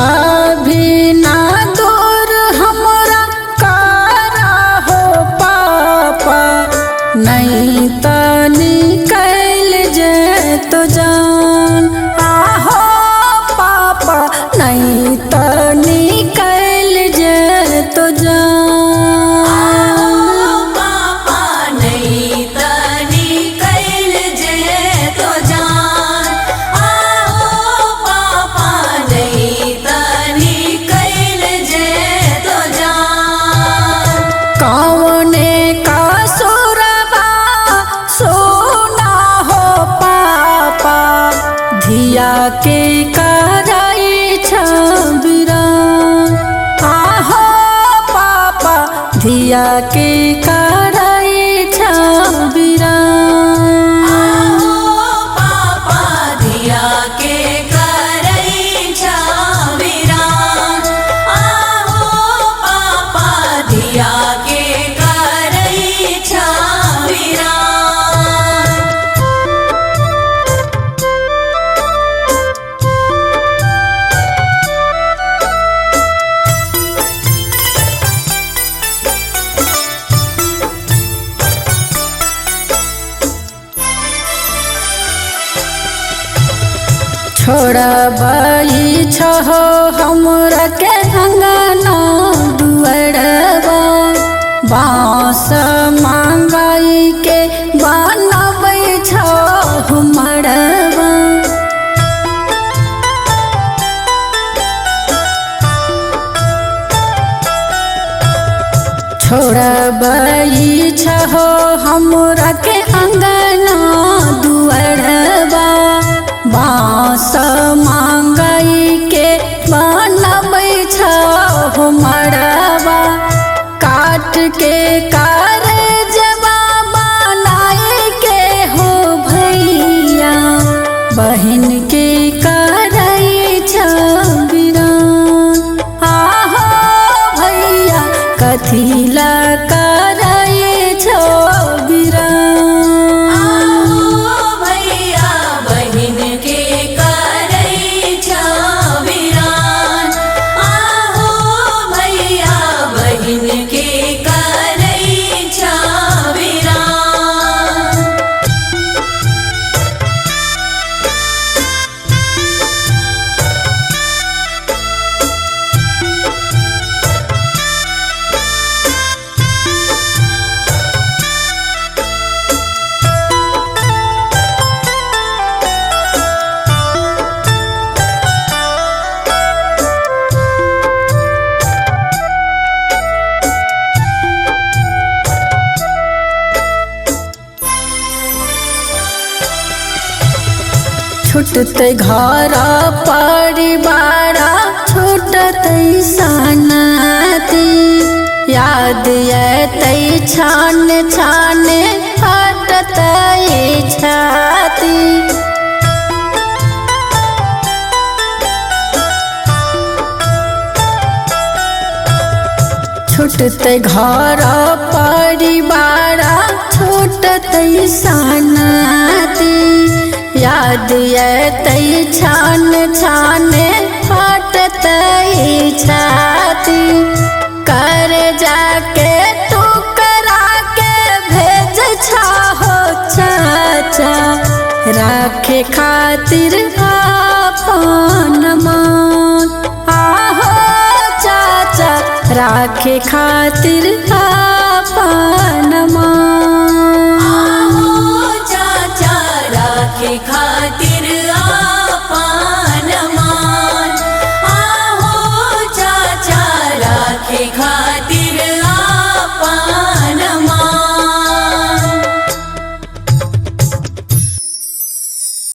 अभी ना दूर हमरा कारा हो पापा, नहीं तो निकल जे तो जान। आहो पापा नहीं तो निकल जे तो जान। धिया के कराई छबिरान। आहो पापा धिया के कराई छबिरान। आहो पापा धिया के कराई छबिरान। आहो पापा धिया के कराई छबिरान। छोड़बई छहो हमरा के अंगना दुअरबा, बाँस मांगाई के बनबै छहो मड़बा। छोड़बई छहो हमरा के अंगना दुअरबा, बाँस मांगाई के बनबै छहो मड़बा। काट के कारजबा बनाए के हो भैया, बहिन के करई छबिरान। आहो भैया कथी ला करई छबिरान। छूटते घर परिवार छूटते सनाती, याद अतै छान छान फटतै छाती। छूटते घर परिवार छूटते सनाती, याद अतै छान छान फटतै छाती। कर जाके तू करा के भेज छहो चाचा, राखे खातिर अपन मान। आहो चाचा राखे खातिर अपन मान। आहो चाचा राखे खातिर